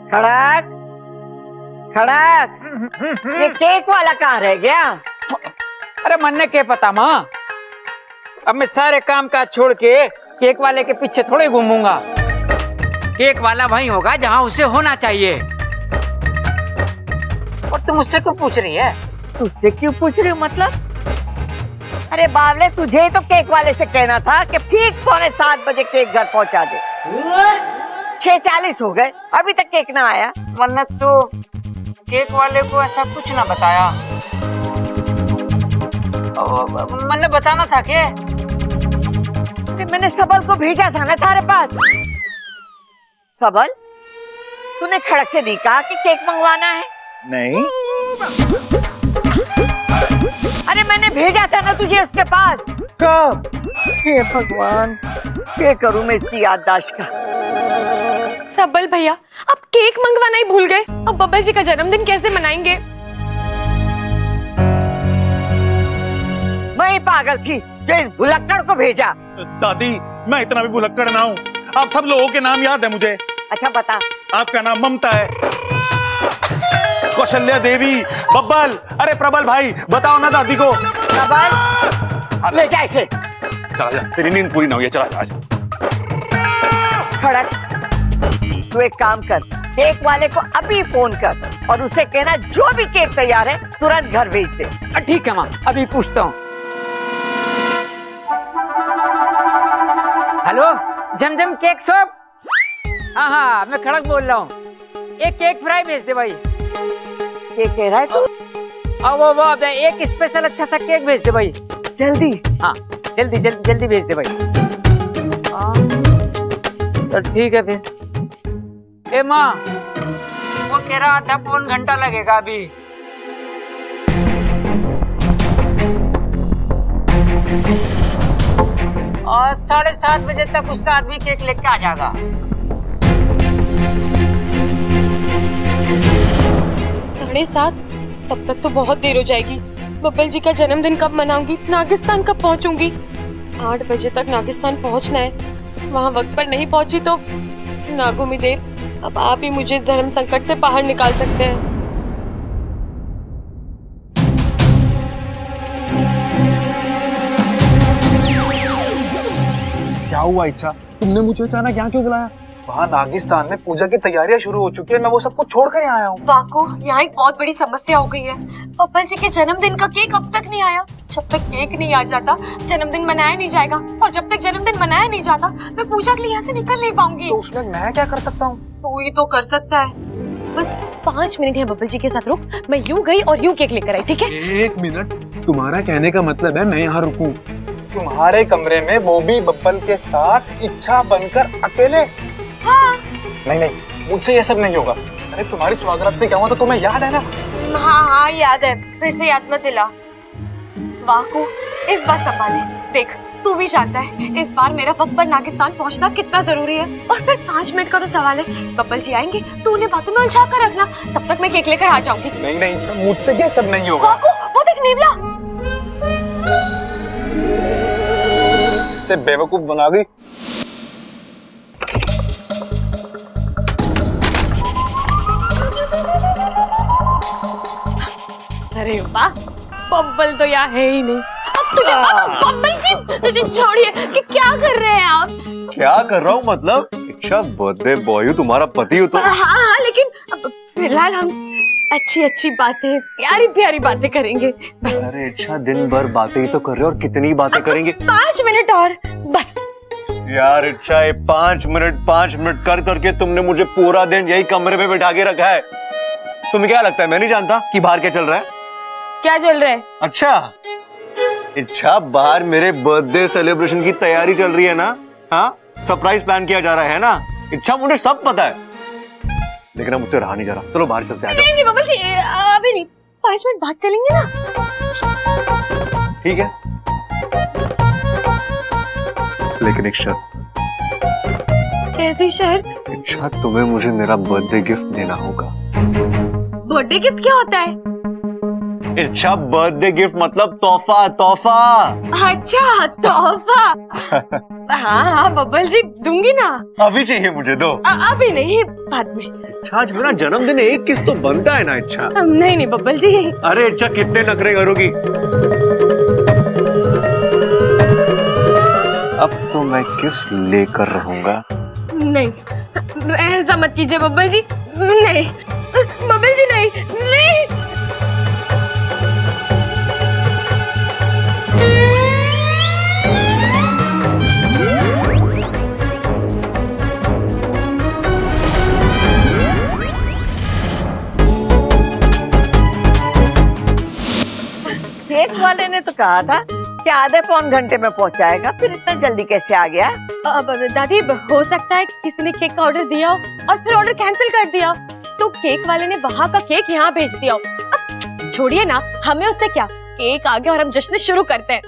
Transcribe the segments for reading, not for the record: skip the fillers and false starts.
खड़क खड़क, ये केक वाला कहाँ रह गया? अरे मन ने क्या पता माँ, अब मैं सारे काम काज छोड़ के केक वाले के पीछे थोड़े घूमूंगा। केक वाला वहीं होगा जहाँ उसे होना चाहिए। और तुम मुझसे क्यों पूछ रही है? तुझसे क्यों पूछ रही हूँ मतलब? अरे बावले, तुझे ही तो केक वाले से कहना था कि ठीक 6:45 केक घर पहुँचा दे। 6:40 हो गए, अभी तक केक ना आया। मन्नत तो केक वाले को ऐसा कुछ ना बताया। मन्नत बताना था क्या? मैंने सबल को भेजा था ना थारे पास। सबल, तूने खड़क से नहीं कहा कि केक मंगवाना है? नहीं। अरे मैंने भेजा था ना तुझे उसके पास। कब? हे भगवान, क्या करूं मैं इसकी याददाश्त का। सबल भैया, आप केक मंगवाना ही भूल गए। अब बब्बा जी का जन्मदिन कैसे मनाएंगे? मैं ही पागल थी जो इस भुलक्कड़ को भेजा। दादी, मैं इतना भी भुलक्कड़ ना हूँ। आप सब लोगों के नाम याद है मुझे। अच्छा बता। आपका नाम ममता है, कौशल्या देवी, बब्बल, अरे प्रबल भाई, बताओ ना दादी को। सबल, ले जा इसे। चला जा, तेरी नींद पूरी ना हुई है, चला जा। खड़क, तू एक काम कर, केक वाले को अभी फोन कर और उसे कहना जो भी केक तैयार है तुरंत घर भेज दे। ठीक है माँ, अभी पूछता हूँ। हेलो, जमजम केक शॉप? हाँ हाँ, मैं खड़क बोल रहा हूँ। एक केक फ्राई भेज दे भाई। क्या कह रहा है तू? वो एक स्पेशल अच्छा सा केक भेज दे भाई। जल्दी। हाँ जल्दी जल्दी जल्दी भेज दे भाई। तो ठीक है फिर। ए माँ, वो कह रहा था 1 घंटा लगेगा अभी। और 7:30 बजे तक उसका आदमी केक लेके आ जाएगा। 7:30? तब तक तो बहुत देर हो जाएगी। बब्बल जी का जन्मदिन कब मनाऊंगी? नागिस्तान कब पहुंचूंगी? 8 बजे तक नागिस्तान पहुंचना है। वहां वक्त पर नहीं पहुंची तो नागोमी देव, अब आप ही मुझे इस धर्म संकट से बाहर निकाल सकते हैं। क्या हुआ इच्छा, तुमने मुझे अचानक यहाँ क्यों बुलाया? वहाँ नागिस्तान में पूजा की तैयारियां शुरू हो चुकी है, मैं वो सब कुछ छोड़ कर यहाँ आया हूँ। वाको, यहाँ एक बहुत बड़ी समस्या हो गई है। बब्बल जी के जन्मदिन का केक अब तक नहीं आया। जब तक केक नहीं आ जाता जन्मदिन मनाया नहीं जाएगा, और जब तक जन्मदिन मनाया नहीं जाता मैं पूजा के लिए यहाँ से निकल नहीं पाऊंगी। तो उसमें मैं क्या कर सकता हूँ? तू ही तो कर सकता है। बस 5 मिनट है बब्बल जी के साथ रुक, मैं यूं गई और यूं केक लेकर आई, ठीक है? 1 मिनट, तुम्हारा कहने का मतलब है मैं यहाँ रुकूं? तुम्हारे कमरे में वो भी बब्बल के साथ इच्छा बनकर अकेले? हाँ। नहीं, मुझसे ये सब नहीं होगा। अरे तुम्हारी स्वागत में क्या हुआ तो तुम्हें याद है ना? हाँ याद है, फिर से याद मत दिला। वाको, इस बार संभाले। देख, तू भी जानता है इस बार मेरा वक्त पर नागिस्तान पहुंचना कितना जरूरी है। और फिर 5 मिनट का तो सवाल है। बब्बल जी आएंगे तो उन्हें बातों में उलझा कर रखना, तब तक मैं केक लेकर आ जाऊंगी। नहीं, मुझसे ये सब नहीं होगा। वाको, वो देख नेवला। इससे बेवकूफ बना गई। अरे वाह, बब्बल तो यहाँ है ही नहीं। अब तुझे बब्बल जी छोड़िए, कि क्या कर रहे हैं आप? क्या कर रहा हूँ मतलब? इच्छा, बर्थडे बॉय हो, तुम्हारा पति हो तो। हाँ, लेकिन फिलहाल हम अच्छी बातें, प्यारी बातें करेंगे बस। अरे इच्छा, दिन भर बातें ही तो कर रहे हो, और कितनी बातें करेंगे? 5 मिनट और बस। यार इच्छा, 5 मिनट कर करके तुमने मुझे पूरा दिन यही कमरे में बिठा के रखा है। तुम्हें क्या लगता है मैं नहीं जानता कि बाहर क्या चल रहा है? क्या चल रहा है? अच्छा इच्छा, बाहर मेरे बर्थडे सेलिब्रेशन की तैयारी चल रही है ना? हाँ, सरप्राइज प्लान किया जा रहा है ना? इच्छा, मुझे सब पता है, लेकिन अब मुझसे रहा नहीं जा रहा। चलो बाहर चलते हैं। नहीं बब्बल जी, अभी नहीं, 5 मिनट बाद चलेंगे ना? ठीक है, लेकिन एक शर्त। कैसी शर्त? इच्छा, तुम्हें मुझे मेरा बर्थडे गिफ्ट देना होगा। बर्थडे गिफ्ट क्या होता है? इच्छा बर्थडे गिफ्ट मतलब तोहफा तोहफा। अच्छा तोहफा। हाँ हाँ बब्बल जी दूंगी ना। अभी चाहिए मुझे दो। अभी नहीं बाद में। इच्छा आज मेरा जन्मदिन है, एक किस तो बनता है ना इच्छा। नहीं नहीं बब्बल जी। अरे इच्छा कितने नखरे करोगी। अब तो मैं किस लेकर रहूंगा। नहीं ऐसा मत कीजिए बब्बल जी। नहीं बब्बल जी नहीं नहीं। केक वाले ने तो कहा था कि आधे पौन घंटे में पहुंचाएगा, फिर इतना जल्दी कैसे आ गया? अब दादी हो सकता है किसी ने केक का ऑर्डर दिया हो और फिर ऑर्डर कैंसिल कर दिया, तो केक वाले ने वहाँ का केक यहाँ भेज दिया हो। अब छोड़िए ना, हमें उससे क्या, केक आ गया और हम जश्न शुरू करते हैं।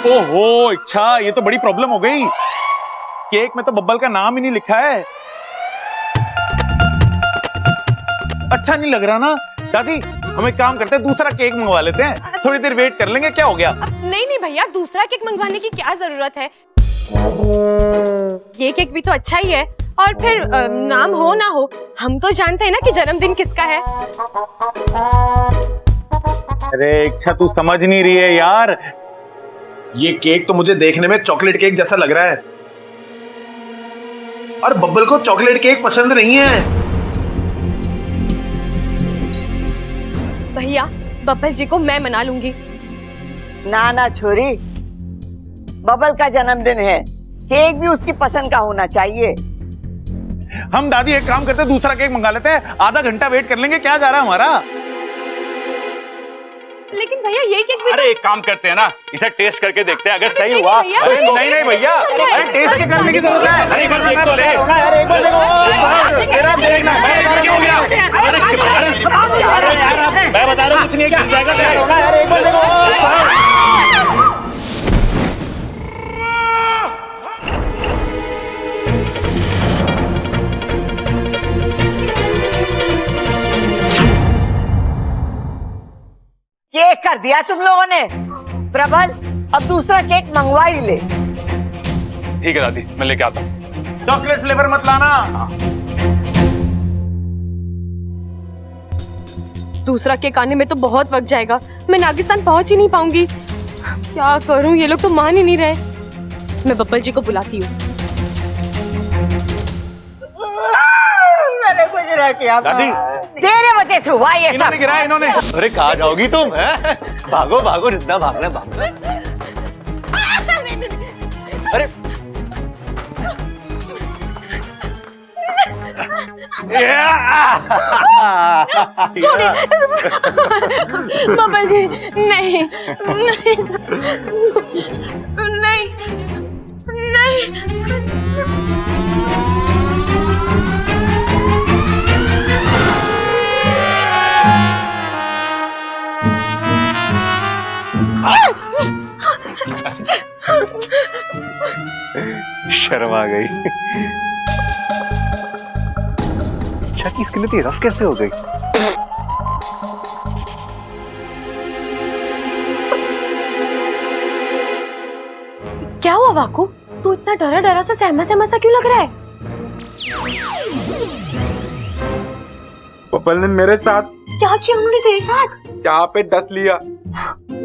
ओहो इच्छा, ये तो बड़ी प्रॉब्लम हो गई। केक में तो बब्बल का नाम ही नहीं लिखा है। अच्छा नहीं लग रहा ना दादी, हम एक काम करते हैं, दूसरा केक मंगवा लेते हैं, थोड़ी देर वेट कर लेंगे, क्या हो गया। नहीं नहीं भैया, दूसरा केक मंगवाने की क्या जरूरत है, ये केक भी तो अच्छा ही है। और फिर नाम हो ना हो, हम तो जानते हैं ना कि जन्मदिन किसका है। अरे इच्छा तू समझ नहीं रही है यार, ये केक तो मुझे देखने में चॉकलेट केक जैसा लग रहा है और बब्बल को चॉकलेट केक पसंद नहीं है। भैया बब्बल जी को मैं मना लूंगी। ना ना छोरी, बबल का जन्मदिन है, केक भी उसकी पसंद का होना चाहिए। हम दादी एक काम करते हैं, दूसरा केक मंगा लेते हैं, आधा घंटा वेट कर लेंगे, क्या जा रहा है हमारा। लेकिन भैया ये केक भी अरे एक काम करते हैं ना, इसे टेस्ट करके देखते हैं, अगर सही नहीं हुआ। भैया, अरे नहीं, नहीं भैया, अरे टेस्ट के करने की जरूरत है। अरे एक बार देख तो ले। अरे एक बार देखो, तेरा देखना क्या हो गया? अरे यार, मैं बता रहा हूँ कुछ नहीं गिर जाएगा तेरा रोना। यार एक बार देखो। केक कर दिया तुम लोगों ने। प्रबल, अब दूसरा केक मंगवा ही ले। ठीक है दादी, मैं लेके आता हूँ। चॉकलेट फ्लेवर मत लाना। दूसरा केक आने में तो बहुत वक्त जाएगा, मैं नागिस्तान पहुंच ही नहीं पाऊंगी। क्या करूं, ये लोग तो मान ही नहीं रहे। मैं बब्बल जी को बुलाती हूँ। मैंने कुछ नहीं किया दादी, तेरे वजह से हुआ ये सब। इन्होंने गिराया इन्होंने। अरे कहाँ जाओगी तुम हैं? भागो भागो, जितना भागना भागो। अरे छोड़िए बब्बल जी, नहीं नहीं नहीं नहीं। शर्म आ गई। अच्छा की स्किन इतनी रफ कैसे हो गई? क्या हुआ वाकू, तू इतना डरा डरा सा सहमा सहमा सा क्यों लग रहा है? बब्बल ने मेरे साथ क्या किया उन्होंने तेरे साथ? यहाँ पे डस लिया।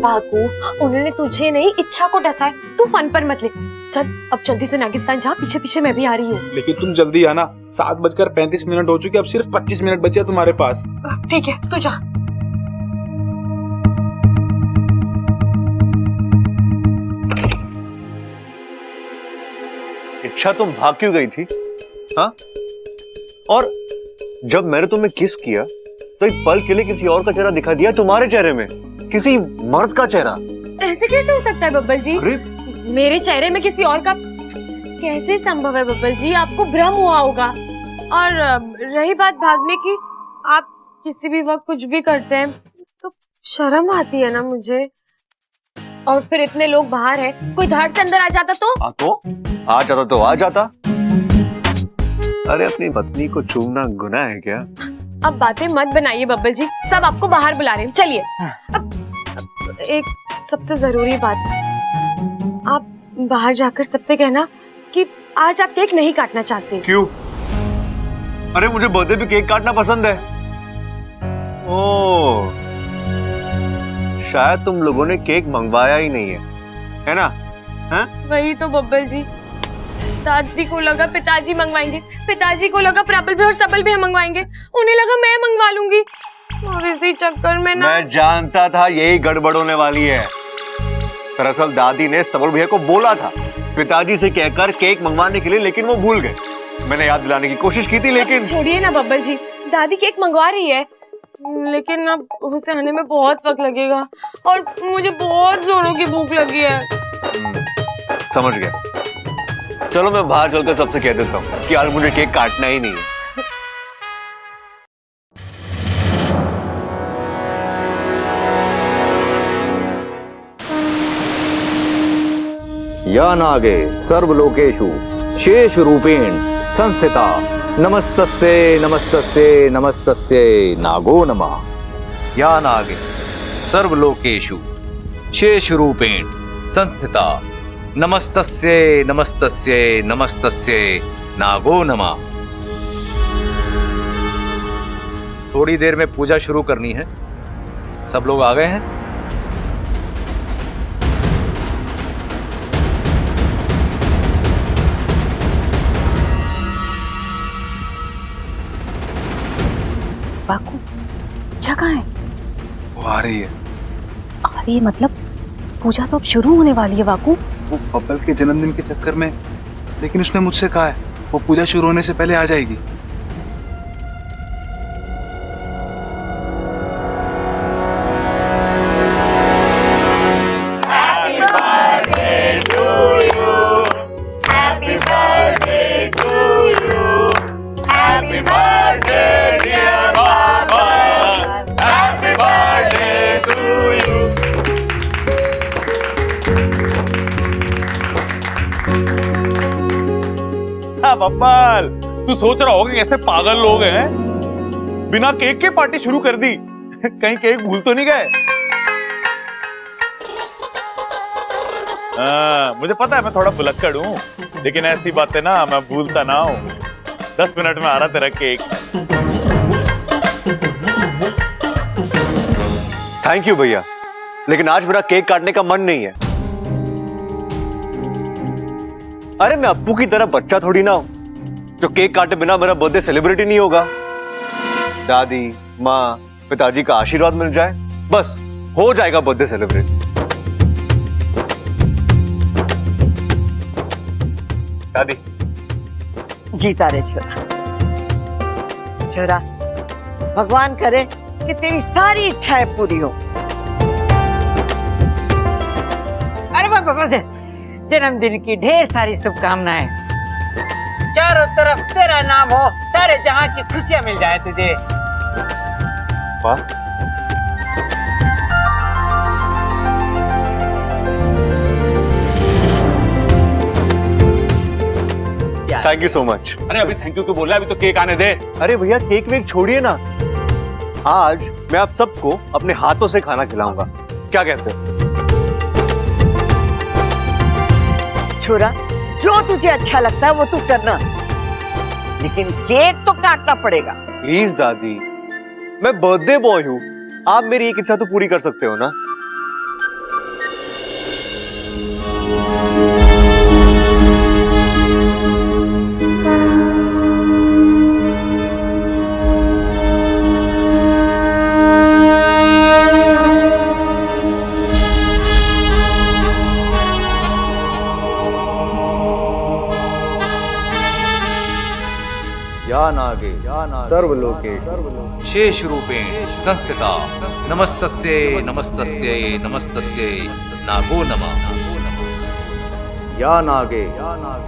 वाकू, उन्होंने तुझे नहीं इच्छा को डसा है, तू फन पर मत ले। चल अब जल्दी से नागिस्तान जा, पीछे पीछे मैं भी आ रही हूँ। लेकिन तुम जल्दी आना, 7:35 हो चुके, अब सिर्फ 25 मिनट बचे तुम्हारे पास। ठीक है तू जा। इच्छा तुम भाग क्यों गई थी? हाँ? और जब मैंने तुम्हें किस किया तो एक पल के लिए किसी और का चेहरा दिखा दिया तुम्हारे चेहरे में, किसी मर्द का चेहरा। ऐसे कैसे हो सकता है बब्बल जी? अरे मेरे चेहरे में किसी और का कैसे संभव है बब्बल जी? आपको भ्रम हुआ होगा। और रही बात भागने की, आप किसी भी वक्त कुछ भी करते हैं तो शर्म आती है ना मुझे। और फिर इतने लोग बाहर हैं, कोई धाड़ से अंदर आ जाता तो? आ जाता। अरे अपनी पत्नी को चूमना गुनाह है क्या? अब बातें मत बनाइए बब्बल जी, सब आपको बाहर बुला रहे हैं, चलिए। अब एक सबसे जरूरी बात, आप बाहर जाकर सबसे कहना कि आज आप केक नहीं काटना चाहते। क्यों? अरे मुझे बर्थडे पे केक काटना पसंद है। ओह, शायद तुम लोगों ने केक मंगवाया ही नहीं है ना? हैं? वही तो बब्बल जी, दादी को लगा पिताजी मंगवाएंगे, पिताजी को लगा प्रबल भी और सबल भी मंगवाएंगे, उन्हें लगा मैं मंगवा लूंगी, और इसी चक्कर में ना मैं जानता था यही गड़बड़ होने वाली है। दरअसल दादी ने सबल भैया को बोला था पिताजी से कहकर केक मंगवाने के लिए, लेकिन वो भूल गए। मैंने याद दिलाने की कोशिश की थी, लेकिन छोड़िए ना बब्बल जी, दादी केक मंगवा रही है, लेकिन अब उसे आने में बहुत वक्त लगेगा और मुझे बहुत जोरों की भूख लगी है। समझ गया। चलो मैं बाहर चलकर सबसे कह देता हूँ कि आज मुझे केक काटना ही नहीं है। या नागे सर्वलोकेषु शेष रूपेण संस्थिता नमस्तस्ये नमस्तस्ये नमस्तस्ये नागो नमः। या नागे सर्वलोकेषु शेष रूपेण संस्थिता नमस्तस्ये नमस्तस्ये नमस्तस्ये नागो नमः। थोड़ी देर में पूजा शुरू करनी है, सब लोग आ गए हैं? बाकू जगह है, वो आ रही है। आ रही है मतलब पूजा तो अब शुरू होने वाली है बाकू। वो बब्बल के जन्मदिन के चक्कर में, लेकिन उसने मुझसे कहा है वो पूजा शुरू होने से पहले आ जाएगी। बब्बल, तू सोच रहा होगा कैसे पागल लोग हैं, बिना केक के पार्टी शुरू कर दी। कहीं केक भूल तो नहीं गए? मुझे पता है मैं थोड़ा भुलक्कड़ हूँ, लेकिन ऐसी बातें ना मैं भूलता ना हूँ। 10 मिनट में आ रहा तेरा केक। थैंक यू भैया, लेकिन आज मेरा केक काटने का मन नहीं है। अरे मैं अप्पू की तरह बच्चा थोड़ी ना हूं जो केक काटे बिना मेरा बर्थडे सेलिब्रेट ही नहीं होगा। दादी, माँ, पिताजी का आशीर्वाद मिल जाए, बस हो जाएगा बर्थडे सेलिब्रेट। दादी, जीता रे छोरा। छोरा, भगवान करे कि तेरी सारी इच्छाएं पूरी हो। अरे बाबा से जन्मदिन की ढेर सारी शुभकामनाएं, चारों तरफ तेरा नाम हो, सारे जहां की खुशियां मिल जाए तुझे। वाह, थैंक यू सो मच। अरे अभी थैंक यू क्यों बोल रहा है? अभी तो केक आने दे। अरे भैया केक वेक छोड़िए ना, आज मैं आप सबको अपने हाथों से खाना खिलाऊंगा, क्या कहते हैं? छोरा, जो तुझे अच्छा लगता है वो तू करना, लेकिन केक तो काटना पड़ेगा। प्लीज दादी, मैं बर्थडे बॉय हूँ, आप मेरी एक इच्छा तो पूरी कर सकते हो ना? या नागे सर्वलोकेषु शेष रूपेण संस्थिता नमस्तस्ये नमस्तस्ये नमस्तस्ये नागो नमः। या नागे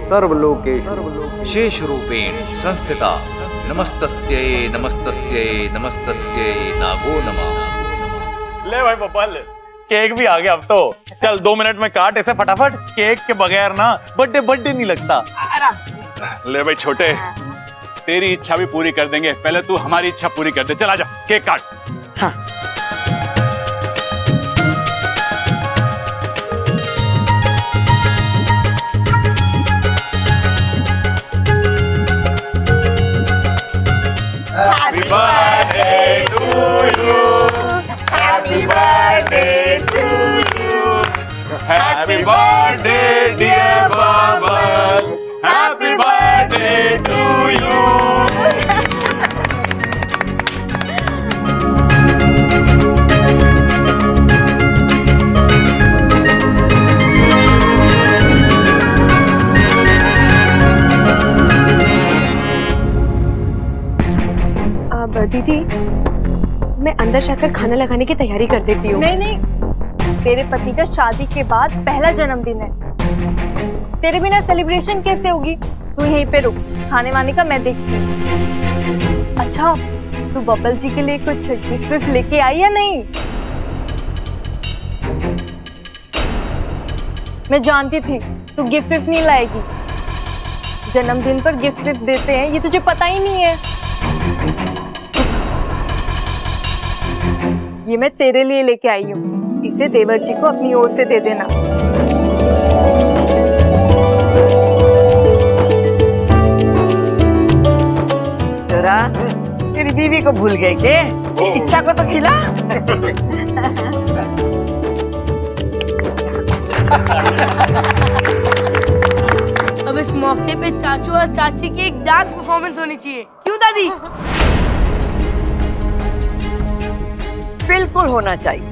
सर्वलोकेषु शेष रूपेण संस्थिता नमस्तस्ये नमस्तस्ये नमस्तस्ये नागो नमः। ले भाई बब्बल, केक भी आ गया अब तो। चल 2 मिनट में काट ऐसे फटाफट, केक के बगैर ना बर्थडे नहीं लगता। ले भाई छोटे, तेरी इच्छा भी पूरी कर देंगे, पहले तू हमारी इच्छा पूरी कर दे। चला जा, केक काट। हाँ। Happy birthday to you. Happy birthday to you. Happy birthday dear Bubble. Happy birthday to you. अब दीदी मैं अंदर जाकर खाना लगाने की तैयारी कर देती हूँ। नहीं नहीं, तेरे पति का शादी के बाद पहला जन्मदिन है, तेरे बिना सेलिब्रेशन कैसे होगी? तू यहीं पे रुक, खाने वाने का मैं देखती हूँ। अच्छा, तू बब्बल जी के लिए कुछ गिफ्ट लेके आई या नहीं? मैं जानती थी तू गिफ्ट नहीं लाएगी। जन्मदिन पर गिफ्ट देते हैं, ये तुझे पता ही नहीं है। ये मैं तेरे लिए लेके आई हूँ, इसे देवर जी को अपनी ओर से दे देना। जरा तेरी बीवी को भूल गए के? इच्छा को तो खिला। अब इस मौके पे चाचू और चाची की एक डांस परफॉर्मेंस होनी चाहिए, क्यों दादी? बिल्कुल होना चाहिए।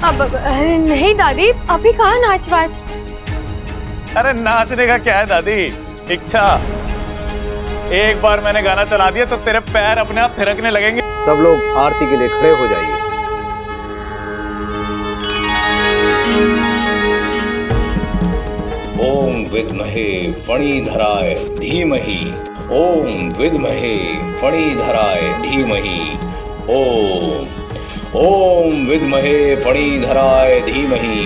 अब अरे नहीं दादी, अभी कहाँ नाच वाच। अरे नाचने का क्या है दादी, इच्छा। एक बार मैंने गाना चला दिया तो तेरे पैर अपने आप थिरकने लगेंगे। सब लोग आरती के लिए खड़े हो जाइए। ओम विद्महे फणीधराय धीमहि, ओम विद्महे फणीधराय धीमहि, ओम विद्महे फणीधराय धीमहि,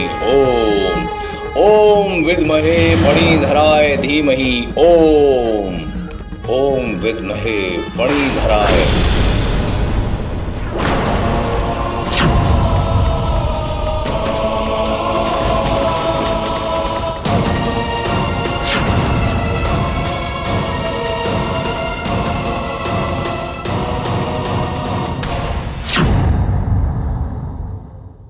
ओम विद्महे फणीधराय धीमहि, ओम विद्महे फणीधराय